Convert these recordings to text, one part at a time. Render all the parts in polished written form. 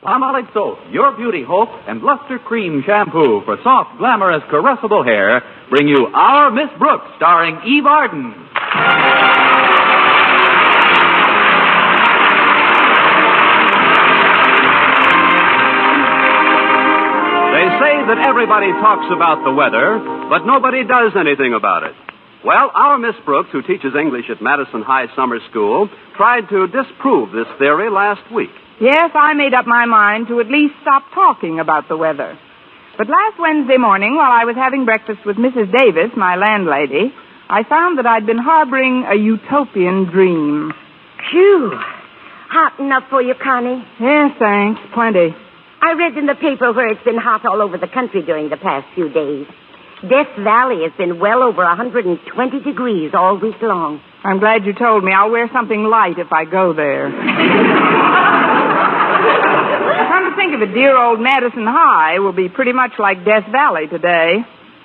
Palmolive Soap, your beauty hope, and Luster Cream Shampoo for soft, glamorous, caressable hair bring you Our Miss Brooks, starring Eve Arden. They say that everybody talks about the weather, but nobody does anything about it. Well, our Miss Brooks, who teaches English at Madison High Summer School, tried to disprove this theory last week. Yes, I made up my mind to at least stop talking about the weather. But last Wednesday morning, while I was having breakfast with Mrs. Davis, my landlady, I found that I'd been harboring a utopian dream. Phew. Hot enough for you, Connie? Yes, thanks. Plenty. I read in the paper where it's been hot all over the country during the past few days. Death Valley has been well over 120 degrees all week long. I'm glad you told me. I'll wear something light if I go there. Come to think of it, dear old Madison High will be pretty much like Death Valley today.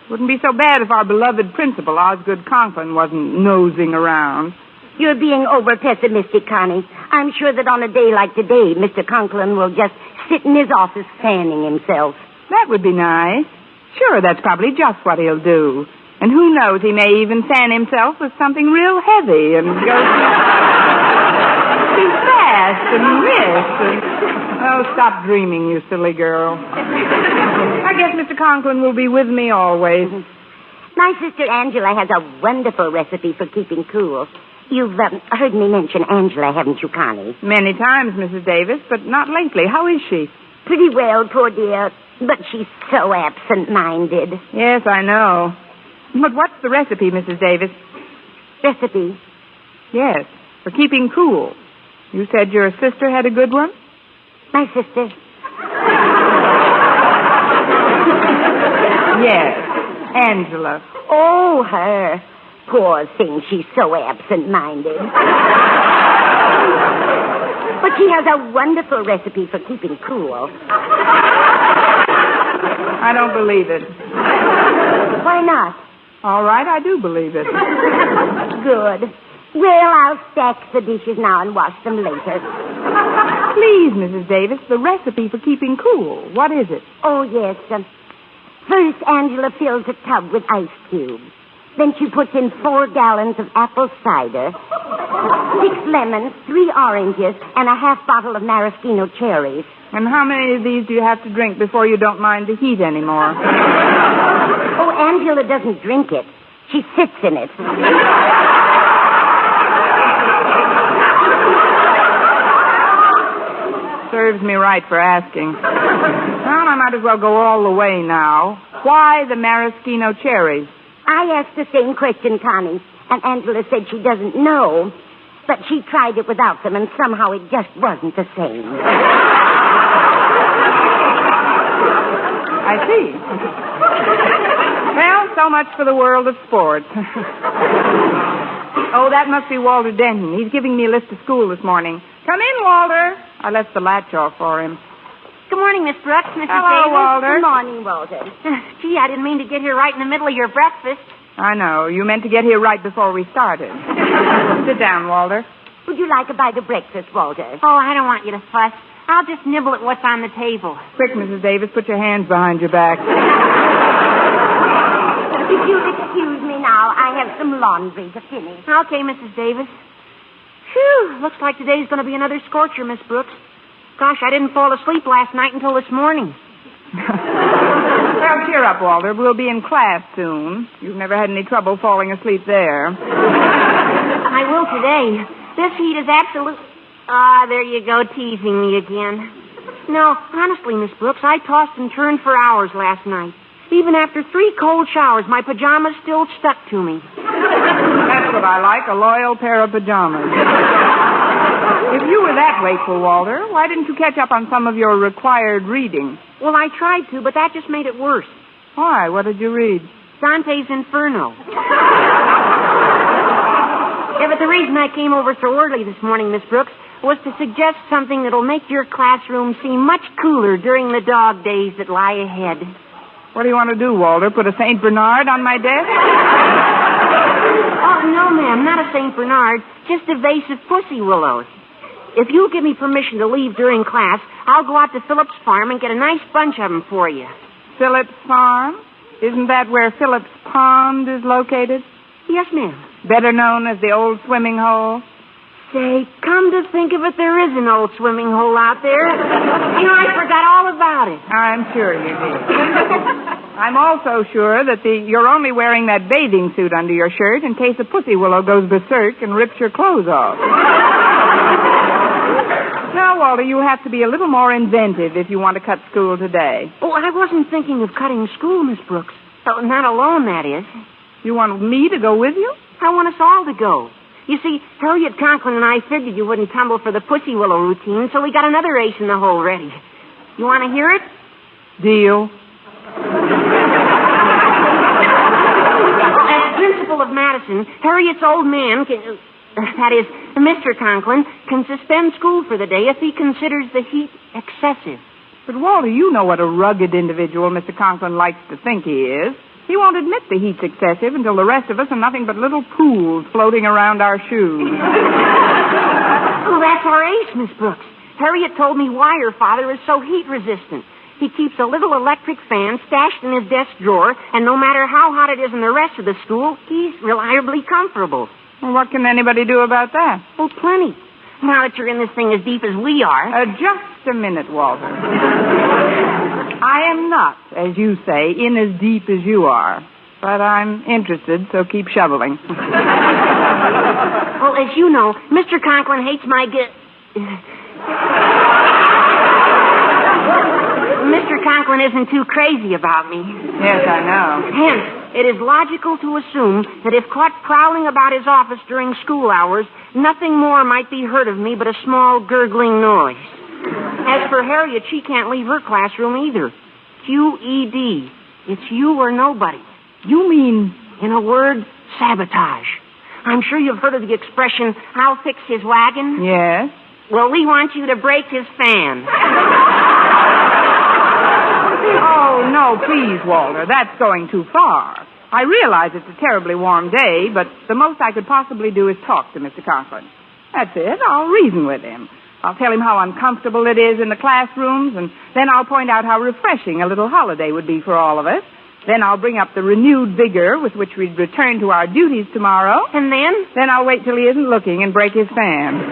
Wouldn't be so bad if our beloved principal, Osgood Conklin, wasn't nosing around. You're being over-pessimistic, Connie. I'm sure that on a day like today, Mr. Conklin will just sit in his office fanning himself. That would be nice. Sure, that's probably just what he'll do. And who knows, he may even fan himself with something real heavy and go too fast and miss. Oh, stop dreaming, you silly girl. I guess Mr. Conklin will be with me always. My sister Angela has a wonderful recipe for keeping cool. You've heard me mention Angela, haven't you, Connie? Many times, Mrs. Davis, but not lately. How is she? Pretty well, poor dear. But she's so absent-minded. Yes, I know. But what's the recipe, Mrs. Davis? Recipe? Yes, for keeping cool. You said your sister had a good one? My sister? Yes, Angela. Oh, her. Poor thing, she's so absent-minded. But she has a wonderful recipe for keeping cool. I don't believe it. Why not? All right, I do believe it. Good. Well, I'll stack the dishes now and wash them later. Please, Mrs. Davis, the recipe for keeping cool. What is it? Oh, yes. First, Angela fills a tub with ice cubes. Then she puts in 4 gallons of apple cider, 6 lemons, 3 oranges, and a half bottle of maraschino cherries. And how many of these do you have to drink before you don't mind the heat anymore? Oh, Angela doesn't drink it. She sits in it. Serves me right for asking. Well, I might as well go all the way now. Why the maraschino cherries? I asked the same question, Connie, and Angela said she doesn't know, but she tried it without them, and somehow it just wasn't the same. I see. Well, so much for the world of sports. Oh, that must be Walter Denton. He's giving me a list of school this morning. Come in, Walter. I left the latch off for him. Good morning, Miss Brooks, Mrs. Hello, Davis. Walter. Good morning, Walter. Gee, I didn't mean to get here right in the middle of your breakfast. I know. You meant to get here right before we started. Sit down, Walter. Would you like a bite of breakfast, Walter? Oh, I don't want you to fuss. I'll just nibble at what's on the table. Quick, Mrs. Davis, put your hands behind your back. If you'll excuse me now, I have some laundry to finish. Okay, Mrs. Davis. Phew, looks like today's going to be another scorcher, Miss Brooks. Gosh, I didn't fall asleep last night until this morning. Well, cheer up, Walter. We'll be in class soon. You've never had any trouble falling asleep there. I will today. This heat is absolute... Ah, there you go, teasing me again. No, honestly, Miss Brooks, I tossed and turned for hours last night. Even after 3 cold showers, my pajamas still stuck to me. That's what I like, a loyal pair of pajamas. If you were that wakeful, Walter, why didn't you catch up on some of your required reading? Well, I tried to, but that just made it worse. Why? What did you read? Dante's Inferno. Yeah, but the reason I came over so early this morning, Miss Brooks, was to suggest something that'll make your classroom seem much cooler during the dog days that lie ahead. What do you want to do, Walter? Put a St. Bernard on my desk? Oh, no, ma'am, not a St. Bernard. Just a vase of pussy willows. if you'll give me permission to leave during class, I'll go out to Philip's farm and get a nice bunch of them for you. Philip's farm? Isn't that where Philip's pond is located? Yes, ma'am. Better known as the old swimming hole? Say, come to think of it, there is an old swimming hole out there. I forgot all about it. I'm sure you did. I'm also sure that you're only wearing that bathing suit under your shirt in case a pussy willow goes berserk and rips your clothes off. Now, Walter, you have to be a little more inventive if you want to cut school today. Oh, I wasn't thinking of cutting school, Miss Brooks. Oh, not alone, that is. You want me to go with you? I want us all to go. You see, Harriet Conklin and I figured you wouldn't tumble for the pussy willow routine, so we got another ace in the hole ready. You want to hear it? Deal. As principal of Madison, Harriet's old man that is, Mr. Conklin, can suspend school for the day if he considers the heat excessive. But, Walter, you know what a rugged individual Mr. Conklin likes to think he is. He won't admit the heat's excessive until the rest of us are nothing but little pools floating around our shoes. Oh, that's our ace, Miss Brooks. Harriet told me why her father is so heat resistant. He keeps a little electric fan stashed in his desk drawer, and no matter how hot it is in the rest of the school, he's reliably comfortable. Well, what can anybody do about that? Oh, plenty. Now that you're in this thing as deep as we are. Just a minute, Walter. I am not, as you say, in as deep as you are. But I'm interested, so keep shoveling. Well, as you know, Mr. Conklin hates my Mr. Conklin isn't too crazy about me. Yes, I know. Hence, it is logical to assume that if caught prowling about his office during school hours, nothing more might be heard of me but a small gurgling noise. As for Harriet, she can't leave her classroom either. QED. It's you or nobody. You mean... In a word, sabotage. I'm sure you've heard of the expression, I'll fix his wagon. Yes. Well, we want you to break his fan. Oh, no, please, Walter. That's going too far. I realize it's a terribly warm day, but the most I could possibly do is talk to Mr. Conklin. That's it. I'll reason with him. I'll tell him how uncomfortable it is in the classrooms, and then I'll point out how refreshing a little holiday would be for all of us. Then I'll bring up the renewed vigor with which we'd return to our duties tomorrow. And then? Then I'll wait till he isn't looking and break his fan.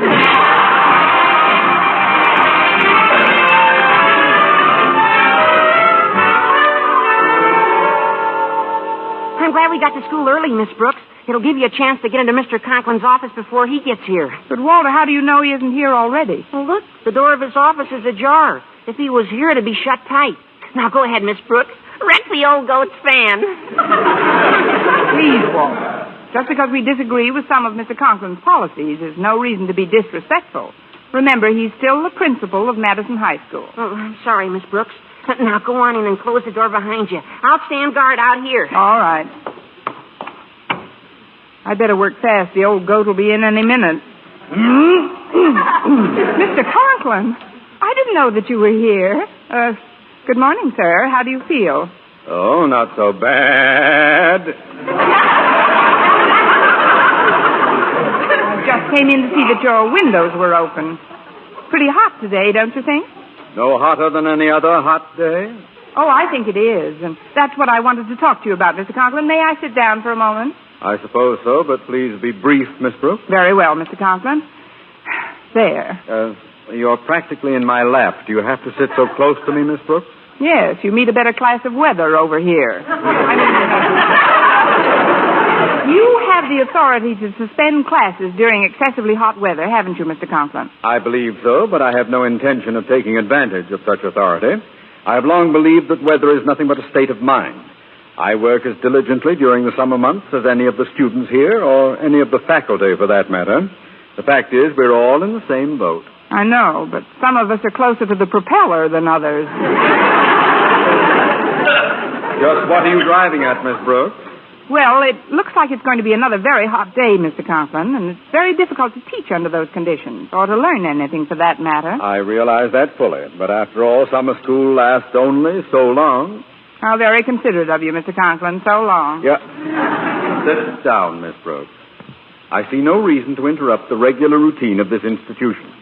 I'm glad we got to school early, Miss Brooks. It'll give you a chance to get into Mr. Conklin's office before he gets here. But, Walter, how do you know he isn't here already? Well, look, the door of his office is ajar. If he was here, it'd be shut tight. Now, go ahead, Miss Brooks. Wreck the old goat's fan. Please, Walter. Just because we disagree with some of Mr. Conklin's policies is no reason to be disrespectful. Remember, he's still the principal of Madison High School. Oh, I'm sorry, Miss Brooks. Now, go on in and close the door behind you. I'll stand guard out here. All right. I'd better work fast. The old goat will be in any minute. Mr. Conklin, I didn't know that you were here. Good morning, sir. How do you feel? Oh, not so bad. I just came in to see that your windows were open. Pretty hot today, don't you think? No hotter than any other hot day? Oh, I think it is. And that's what I wanted to talk to you about, Mr. Conklin. May I sit down for a moment? I suppose so, but please be brief, Miss Brooks. Very well, Mr. Conklin. There. You're practically in my lap. Do you have to sit so close to me, Miss Brooks? Yes, you meet a better class of weather over here. You have the authority to suspend classes during excessively hot weather, haven't you, Mr. Conklin? I believe so, but I have no intention of taking advantage of such authority. I have long believed that weather is nothing but a state of mind. I work as diligently during the summer months as any of the students here, or any of the faculty, for that matter. The fact is, we're all in the same boat. I know, but some of us are closer to the propeller than others. Just what are you driving at, Miss Brooks? Well, it looks like it's going to be another very hot day, Mr. Conklin, and it's very difficult to teach under those conditions, or to learn anything for that matter. I realize that fully, but after all, summer school lasts only so long. How very considerate of you, Mr. Conklin. So long. Yeah. Sit down, Miss Brooks. I see no reason to interrupt the regular routine of this institution.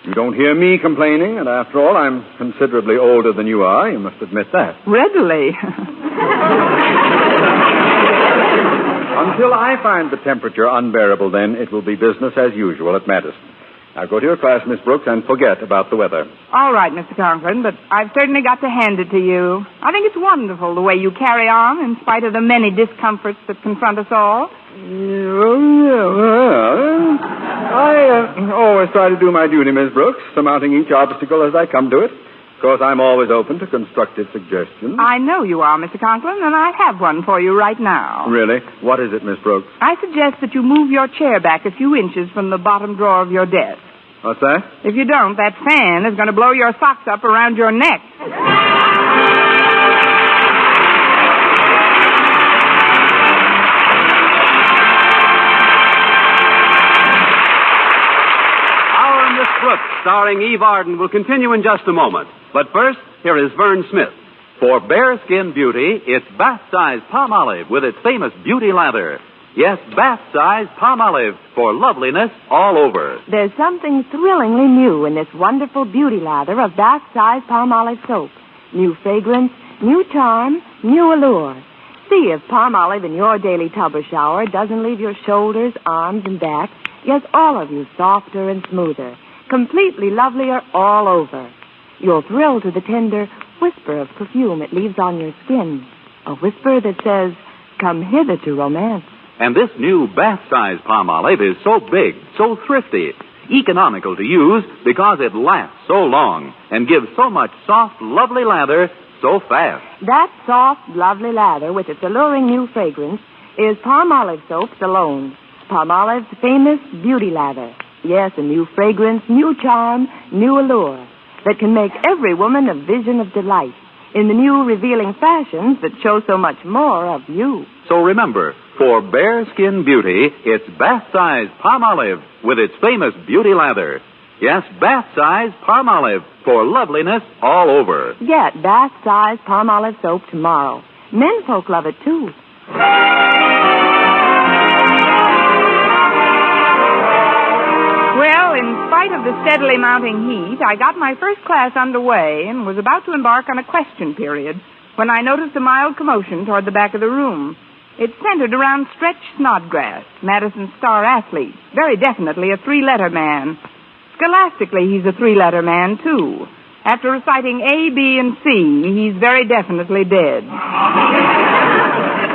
You don't hear me complaining, and after all, I'm considerably older than you are. You must admit that. Readily. Until I find the temperature unbearable, then, it will be business as usual at Madison. Now, go to your class, Miss Brooks, and forget about the weather. All right, Mr. Conklin, but I've certainly got to hand it to you. I think it's wonderful the way you carry on in spite of the many discomforts that confront us all. I always try to do my duty, Miss Brooks, surmounting each obstacle as I come to it. Of course, I'm always open to constructive suggestions. I know you are, Mr. Conklin, and I have one for you right now. Really? What is it, Miss Brooks? I suggest that you move your chair back a few inches from the bottom drawer of your desk. What's that? If you don't, that fan is going to blow your socks up around your neck. Our Miss Brooks, starring Eve Arden, will continue in just a moment. But first, here is Vern Smith. For bare-skin beauty, it's bath-size Palmolive with its famous beauty lather. Yes, bath-size Palmolive for loveliness all over. There's something thrillingly new in this wonderful beauty lather of bath-size Palmolive soap. New fragrance, new charm, new allure. See if Palmolive in your daily tub or shower doesn't leave your shoulders, arms, and back, yes, all of you, softer and smoother, completely lovelier all over. You'll thrill to the tender whisper of perfume it leaves on your skin. A whisper that says, "Come hither to romance." And this new bath-size Palmolive is so big, so thrifty, economical to use because it lasts so long and gives so much soft, lovely lather so fast. That soft, lovely lather with its alluring new fragrance is Palmolive soaps alone. Palmolive's famous beauty lather. Yes, a new fragrance, new charm, new allure that can make every woman a vision of delight in the new revealing fashions that show so much more of you. So remember, for bare-skin beauty, it's bath-size Palmolive with its famous beauty lather. Yes, bath-size Palmolive for loveliness all over. Get bath-size Palmolive soap tomorrow. Menfolk love it, too. Well, in spite of the steadily mounting heat, I got my first class underway and was about to embark on a question period when I noticed a mild commotion toward the back of the room. It centered around Stretch Snodgrass, Madison's star athlete. Very definitely a three-letter man. Scholastically, he's a three-letter man, too. After reciting A, B, and C, he's very definitely dead.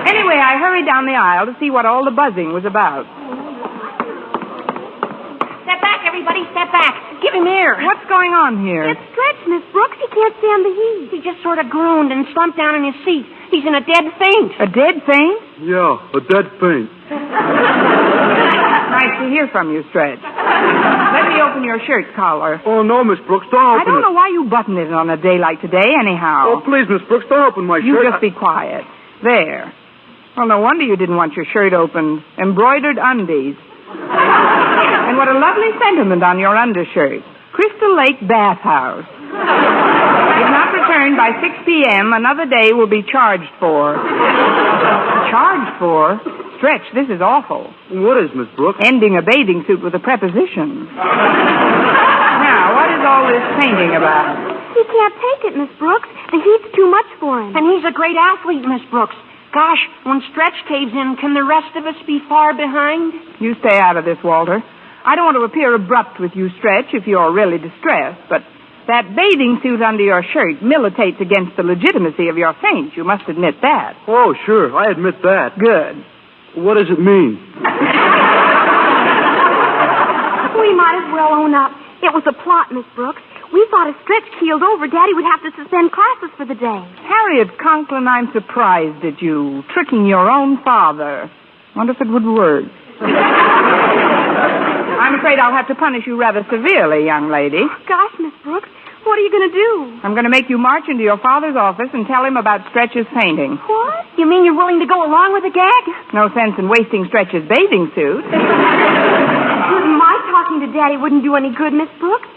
Anyway, I hurried down the aisle to see what all the buzzing was about. Step back, everybody, step back. Give him air. What's going on here? It's Stretch, Miss Brooks. He can't stand the heat. He just sort of groaned and slumped down in his seat. He's in a dead faint. A dead faint? Yeah, a dead faint. Nice to hear from you, Stretch. Let me open your shirt collar. Oh, no, Miss Brooks, don't open I don't know why you button it on a day like today, anyhow. Oh, please, Miss Brooks, don't open my You shirt. just be quiet. There. Well, no wonder you didn't want your shirt opened. Embroidered undies. And what a lovely sentiment on your undershirt. Crystal Lake Bathhouse. If not returned by 6 p.m., another day will be charged for. Charged for? Stretch, this is awful. What is, Miss Brooks? Ending a bathing suit with a preposition. Now, what is all this painting about? He can't take it, Miss Brooks. The heat's too much for him. And he's a great athlete, Miss Brooks. Gosh, when Stretch caves in, can the rest of us be far behind? You stay out of this, Walter. I don't want to appear abrupt with you, Stretch, if you're really distressed, but that bathing suit under your shirt militates against the legitimacy of your faint. You must admit that. Oh, sure, I admit that. Good. What does it mean? We might as well own up. It was a plot, Miss Brooks. We thought if Stretch keeled over, Daddy would have to suspend classes for the day. Harriet Conklin, I'm surprised at you, tricking your own father. Wonder if it would work. I'm afraid I'll have to punish you rather severely, young lady. Gosh, Miss Brooks, what are you going to do? I'm going to make you march into your father's office and tell him about Stretch's fainting. What? You mean you're willing to go along with the gag? No sense in wasting Stretch's bathing suit. My talking to Daddy wouldn't do any good, Miss Brooks.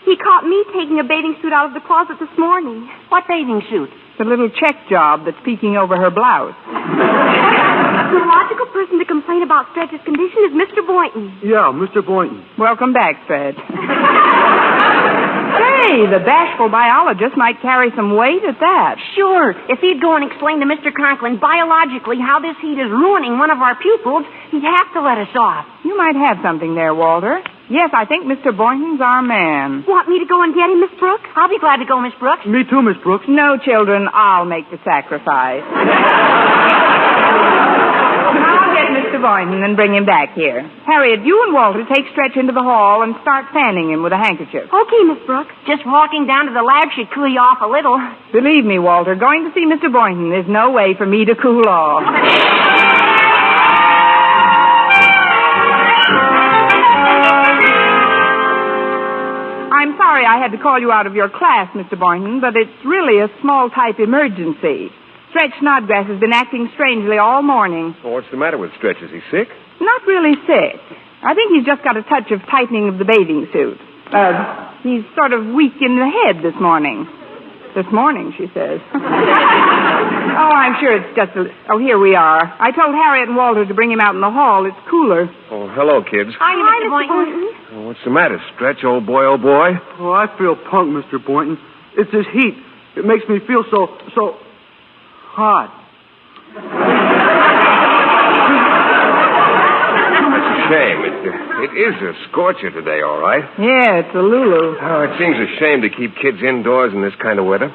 He caught me taking a bathing suit out of the closet this morning. What bathing suit? The little check job that's peeking over her blouse. The logical person to complain about Stretch's condition is Mr. Boynton. Yeah, Mr. Boynton. Welcome back, Stretch. Hey, the bashful biologist might carry some weight at that. Sure. If he'd go and explain to Mr. Conklin biologically how this heat is ruining one of our pupils, he'd have to let us off. You might have something there, Walter. Yes, I think Mr. Boynton's our man. Want me to go and get him, Miss Brooks? I'll be glad to go, Miss Brooks. Me too, Miss Brooks. No, children, I'll make the sacrifice. I'll get Mr. Boynton and bring him back here. Harriet, you and Walter take Stretch into the hall and start fanning him with a handkerchief. Okay, Miss Brooks. Just walking down to the lab should cool you off a little. Believe me, Walter, going to see Mr. Boynton is no way for me to cool off. I'm sorry I had to call you out of your class, Mr. Boynton, but it's really a small-type emergency. Stretch Snodgrass has been acting strangely all morning. Well, what's the matter with Stretch? Is he sick? Not really sick. I think he's just got a touch of tightening of the bathing suit. He's sort of weak in the head this morning. This morning, she says. Oh, I'm sure it's just Oh, here we are. I told Harriet and Walter to bring him out in the hall. It's cooler. Oh, hello, kids. Hi, Mr. Boynton. Oh, what's the matter, Stretch, old boy, old boy? Oh, I feel punk, Mr. Boynton. It's this heat. It makes me feel so hot. That's a shame. It is a scorcher today, all right. Yeah, it's a Lulu. Oh, it seems a shame to keep kids indoors in this kind of weather.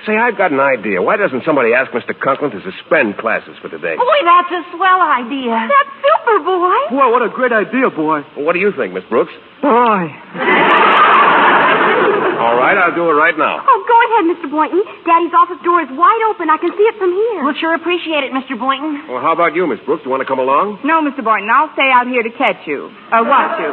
Say, I've got an idea. Why doesn't somebody ask Mr. Conklin to suspend classes for today? Boy, that's a swell idea. That's super, boy. Boy, what a great idea, boy. Well, what do you think, Miss Brooks? Boy. All right, I'll do it right now. Oh, go ahead, Mr. Boynton. Daddy's office door is wide open. I can see it from here. We'll sure appreciate it, Mr. Boynton. Well, how about you, Miss Brooks? You want to come along? No, Mr. Boynton, I'll stay out here to catch you. Watch you.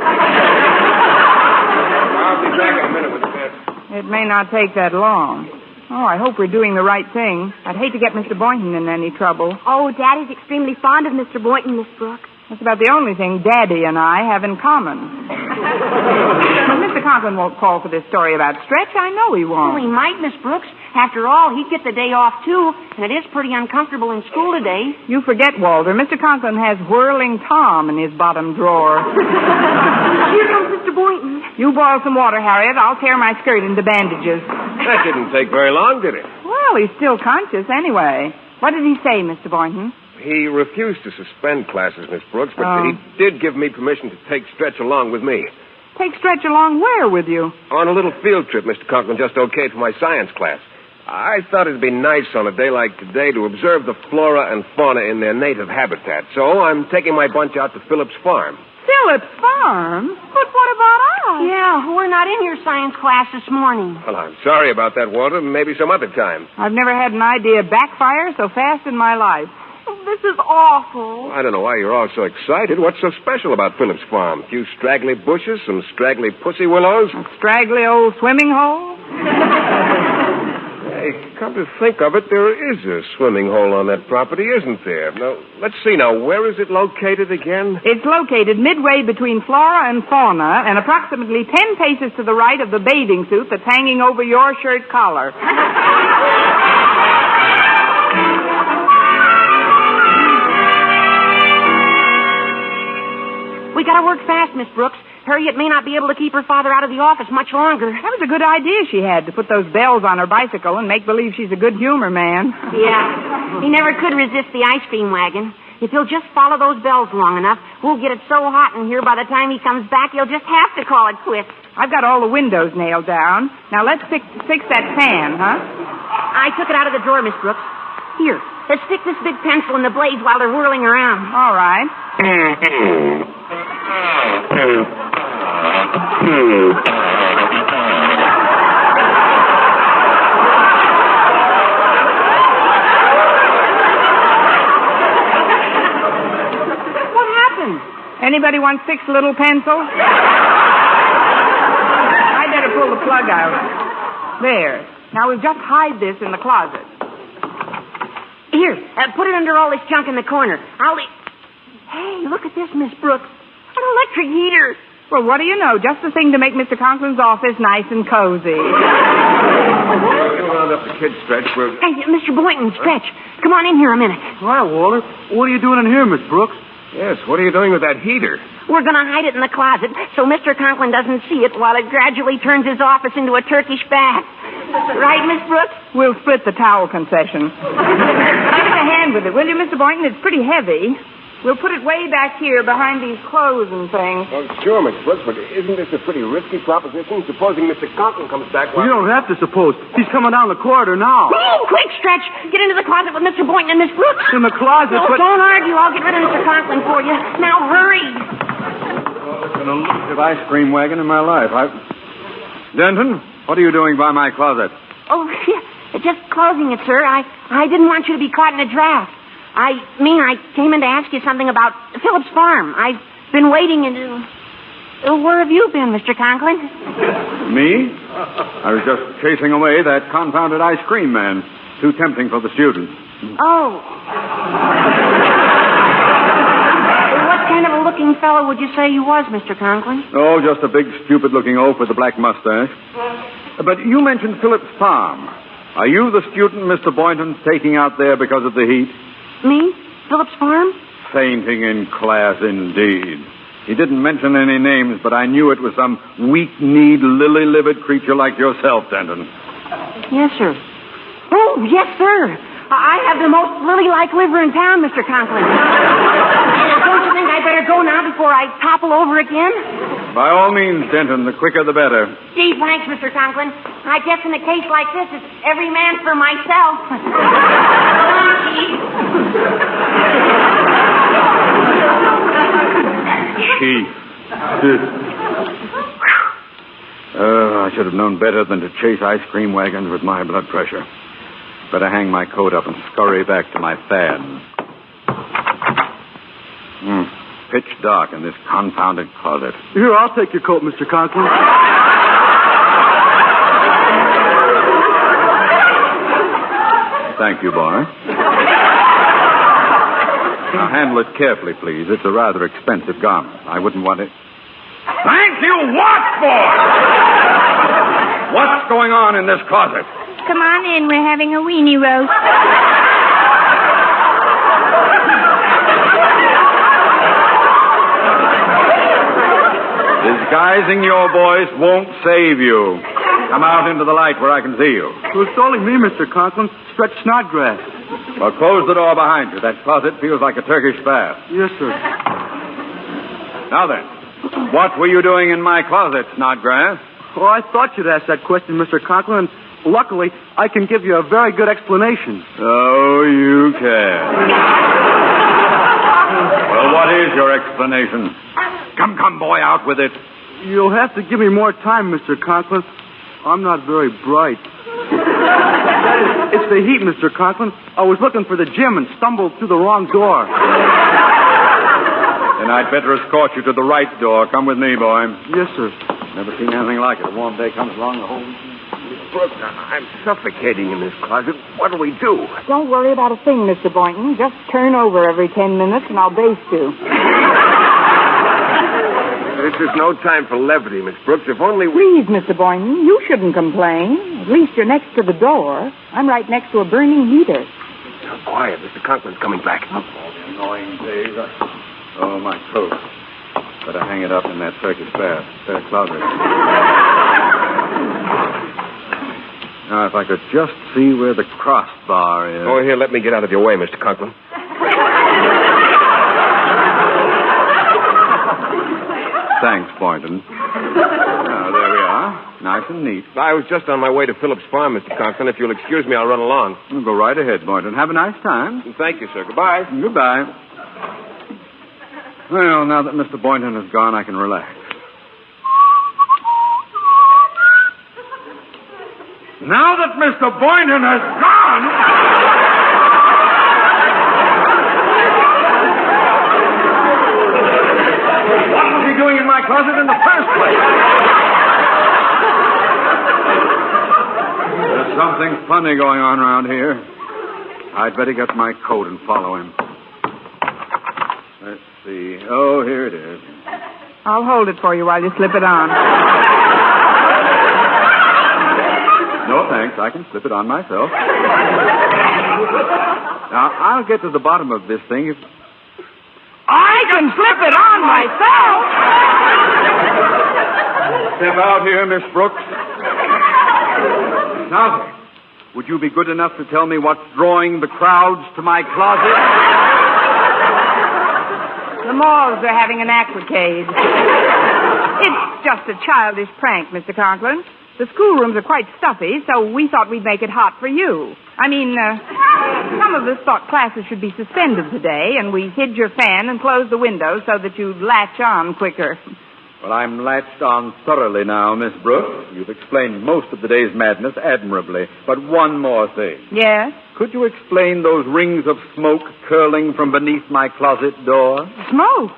I'll be back in a minute with the test. It may not take that long. Oh, I hope we're doing the right thing. I'd hate to get Mr. Boynton in any trouble. Oh, Daddy's extremely fond of Mr. Boynton, Miss Brooks. That's about the only thing Daddy and I have in common. But Mr. Conklin won't call for this story about Stretch. I know he won't. Well, he might, Miss Brooks. After all, he'd get the day off, too, and it is pretty uncomfortable in school today. You forget, Walter. Mr. Conklin has Whirling Tom in his bottom drawer. Here comes Mr. Boynton. You boil some water, Harriet. I'll tear my skirt into bandages. That didn't take very long, did it? Well, he's still conscious anyway. What did he say, Mr. Boynton? He refused to suspend classes, Miss Brooks, but Oh. he did give me permission to take Stretch along with me. Take Stretch along where with you? On a little field trip, Mr. Conklin just okayed for my science class. I thought it'd be nice on a day like today to observe the flora and fauna in their native habitat. So I'm taking my bunch out to Phillips Farm. Phillips Farm? But what about us? Yeah, we're not in your science class this morning. Well, I'm sorry about that, Walter. Maybe some other time. I've never had an idea backfire so fast in my life. This is awful. I don't know why you're all so excited. What's so special about Phillips Farm? A few straggly bushes, some straggly pussy willows? A straggly old swimming hole? Hey, come to think of it, there is a swimming hole on that property, isn't there? Now, let's see now. Where is it located again? It's located midway between flora and fauna and approximately 10 paces to the right of the bathing suit that's hanging over your shirt collar. We gotta work fast, Miss Brooks. Harriet may not be able to keep her father out of the office much longer. That was a good idea she had, to put those bells on her bicycle and make believe she's a good humor man. Yeah. He never could resist the ice cream wagon. If he'll just follow those bells long enough, we'll get it so hot in here by the time he comes back, he'll just have to call it quits. I've got all the windows nailed down. Now let's fix that fan, huh? I took it out of the drawer, Miss Brooks. Here, let's stick this big pencil in the blades while they're whirling around. All right. What happened? Anybody want 6 little pencils? I better pull the plug out. There. Now we'll just hide this in the closet. Here, put it under all this junk in the corner. Hey, look at this, Miss Brooks. An electric heater. Well, what do you know? Just the thing to make Mr. Conklin's office nice and cozy. You wound up the ahead, Stretch. Hey, Mr. Boynton, Stretch. Come on in here a minute. Hi, Walter. What are you doing in here, Miss Brooks? Yes, what are you doing with that heater? We're going to hide it in the closet so Mr. Conklin doesn't see it while it gradually turns his office into a Turkish bath. Right, Miss Brooks? We'll split the towel concession. Give us a hand with it, will you, Mr. Boynton? It's pretty heavy. We'll put it way back here behind these clothes and things. Oh, sure, Miss Brooks, but isn't this a pretty risky proposition? Supposing Mr. Conklin comes back while... You don't have to suppose. He's coming down the corridor now. Oh, quick, Stretch. Get into the closet with Mr. Boynton and Miss Brooks. In the closet, No, but... don't argue. I'll get rid of Mr. Conklin for you. Now, hurry. Well, it's an elusive ice cream wagon in my life. Denton, what are you doing by my closet? Oh, just closing it, sir. I didn't want you to be caught in a draft. I came in to ask you something about Phillips Farm. I've been waiting and... where have you been, Mr. Conklin? Me? I was just chasing away that confounded ice cream man. Too tempting for the students. Oh. What kind of a looking fellow would you say he was, Mr. Conklin? Oh, just a big, stupid-looking oaf with a black mustache. But you mentioned Phillips Farm. Are you the student Mr. Boynton's taking out there because of the heat? Me? Phillips Farm? Fainting in class, indeed. He didn't mention any names, but I knew it was some weak-kneed, lily-livered creature like yourself, Denton. Yes, sir. Oh, yes, sir. I have the most lily-like liver in town, Mr. Conklin. Don't you think I better go now before I topple over again? By all means, Denton, the quicker the better. Gee, thanks, Mr. Conklin. I guess in a case like this, it's every man for myself. Come on, Chief. Chief. I should have known better than to chase ice cream wagons with my blood pressure. Better hang my coat up and scurry back to my fad. Pitch dark in this confounded closet. Here, I'll take your coat, Mr. Conklin. Thank you, boy. Now, handle it carefully, please. It's a rather expensive garment. I wouldn't want it... Thank you what for? What's going on in this closet? Come on in. We're having a weenie roast. Disguising your voice won't save you. Come out into the light where I can see you. It's only me, Mr. Conklin. Stretch Snodgrass. Well, close the door behind you. That closet feels like a Turkish bath. Yes, sir. Now then, what were you doing in my closet, Snodgrass? Oh, I thought you'd ask that question, Mr. Conklin. Luckily, I can give you a very good explanation. Oh, you can. Well, what is your explanation? Come, boy, out with it. You'll have to give me more time, Mr. Conklin. I'm not very bright. That is, it's the heat, Mr. Conklin. I was looking for the gym and stumbled through the wrong door. Then I'd better escort you to the right door. Come with me, boy. Yes, sir. Never seen anything like it. A warm day comes along, the whole... Brooks, I'm suffocating in this closet. What'll we do? Don't worry about a thing, Mr. Boynton. Just turn over every 10 minutes and I'll baste you. This is no time for levity, Miss Brooks. If only we... Please, Mr. Boynton, you shouldn't complain. At least you're next to the door. I'm right next to a burning heater. Oh, quiet. Mr. Conklin's coming back. Oh, annoying days. Oh, my coat. Better hang it up in that Turkish bath. Their closet. Now, if I could just see where the crossbar is. Oh, here, let me get out of your way, Mr. Conklin. Thanks, Boynton. Now, there we are. Nice and neat. I was just on my way to Phillips Farm, Mr. Conklin. If you'll excuse me, I'll run along. Well, go right ahead, Boynton. Have a nice time. Thank you, sir. Goodbye. Goodbye. Well, now that Mr. Boynton has gone, I can relax. Now that Mr. Boynton has gone... What was he doing in my closet in the first place? There's something funny going on around here. I'd better get my coat and follow him. Let's see. Oh, here it is. I'll hold it for you while you slip it on. No, thanks. I can slip it on myself. Now, I'll get to the bottom of this thing if... I can slip it on myself. Step out here, Miss Brooks. Now, then, would you be good enough to tell me what's drawing the crowds to my closet? The Moths are having an aquacade. It's just a childish prank, Mr. Conklin. The schoolrooms are quite stuffy, so we thought we'd make it hot for you. I mean, some of us thought classes should be suspended today, and we hid your fan and closed the windows so that you'd latch on quicker. Well, I'm latched on thoroughly now, Miss Brooks. You've explained most of the day's madness admirably. But one more thing. Yes? Could you explain those rings of smoke curling from beneath my closet door? Smoke?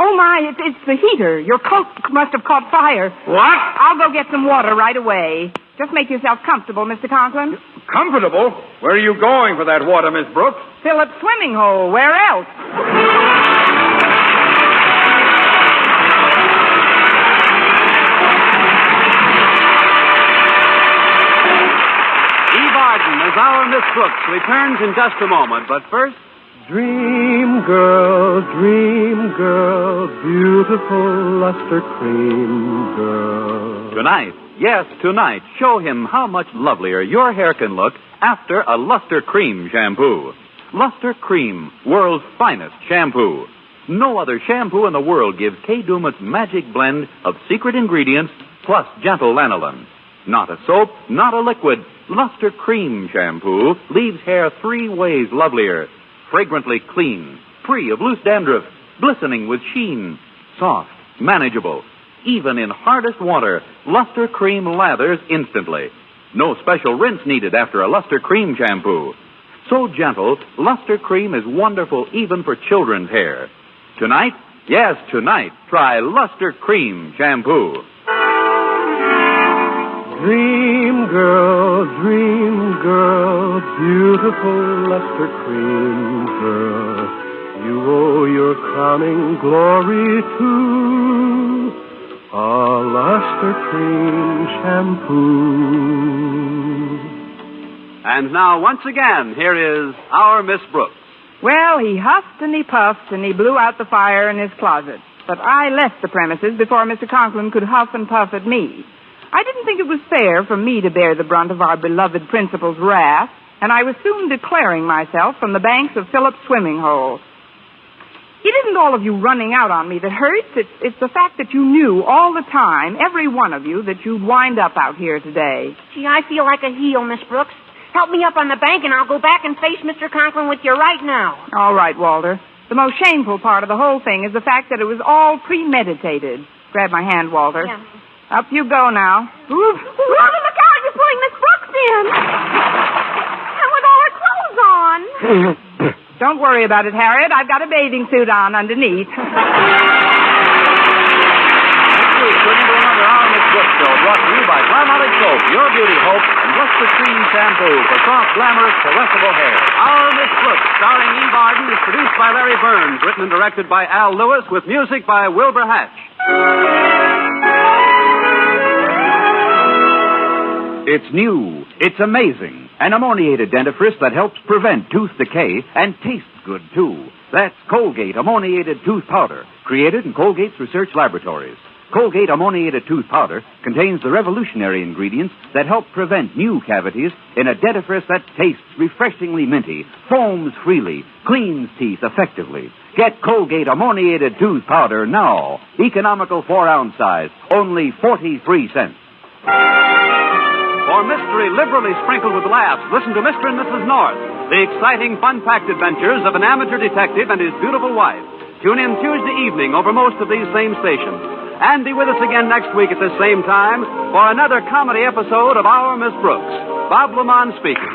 Oh, my, it's the heater. Your coat must have caught fire. What? I'll go get some water right away. Just make yourself comfortable, Mr. Conklin. Comfortable? Where are you going for that water, Miss Brooks? Philip's swimming hole. Where else? Eve Arden as our Miss Brooks returns in just a moment, but first... Dream girl, beautiful luster cream girl. Tonight, yes, tonight, show him how much lovelier your hair can look after a Luster Cream shampoo. Luster Cream, world's finest shampoo. No other shampoo in the world gives Kay Daumit's magic blend of secret ingredients plus gentle lanolin. Not a soap, not a liquid. Luster Cream shampoo leaves hair 3 ways lovelier. Fragrantly clean, free of loose dandruff, glistening with sheen, soft, manageable. Even in hardest water, Luster Cream lathers instantly. No special rinse needed after a Luster Cream shampoo. So gentle, Luster Cream is wonderful even for children's hair. Tonight, yes, tonight, try Luster Cream shampoo. Dream girl, beautiful luster cream girl. You owe your crowning glory to a luster cream shampoo. And now, once again, here is our Miss Brooks. Well, he huffed and he puffed and he blew out the fire in his closet. But I left the premises before Mr. Conklin could huff and puff at me. I didn't think it was fair for me to bear the brunt of our beloved principal's wrath, and I was soon declaring myself from the banks of Philip's swimming hole. It isn't all of you running out on me that hurts. It's the fact that you knew all the time, every one of you, that you'd wind up out here today. Gee, I feel like a heel, Miss Brooks. Help me up on the bank, and I'll go back and face Mr. Conklin with you right now. All right, Walter. The most shameful part of the whole thing is the fact that it was all premeditated. Grab my hand, Walter. Yeah. Up you go now. Walter, look out! You're pulling Miss Brooks in. And with all her clothes on. Don't worry about it, Harriet. I've got a bathing suit on underneath. Next week, we're into another Our Miss Brooks show brought to you by Palmolive Soap, Your Beauty Hope, and Luster Cream Shampoo for soft, glamorous, caressable hair. Our Miss Brooks, starring Eve Arden, is produced by Larry Burns, written and directed by Al Lewis, with music by Wilbur Hatch. It's new. It's amazing. An ammoniated dentifrice that helps prevent tooth decay and tastes good, too. That's Colgate Ammoniated Tooth Powder, created in Colgate's research laboratories. Colgate Ammoniated Tooth Powder contains the revolutionary ingredients that help prevent new cavities in a dentifrice that tastes refreshingly minty, foams freely, cleans teeth effectively. Get Colgate Ammoniated Tooth Powder now. Economical 4-ounce size, only 43 cents. For mystery liberally sprinkled with laughs, listen to Mr. and Mrs. North, the exciting, fun-packed adventures of an amateur detective and his beautiful wife. Tune in Tuesday evening over most of these same stations. And be with us again next week at the same time for another comedy episode of Our Miss Brooks. Bob Lamont speaking.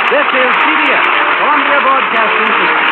This is CBS, Columbia Broadcasting System.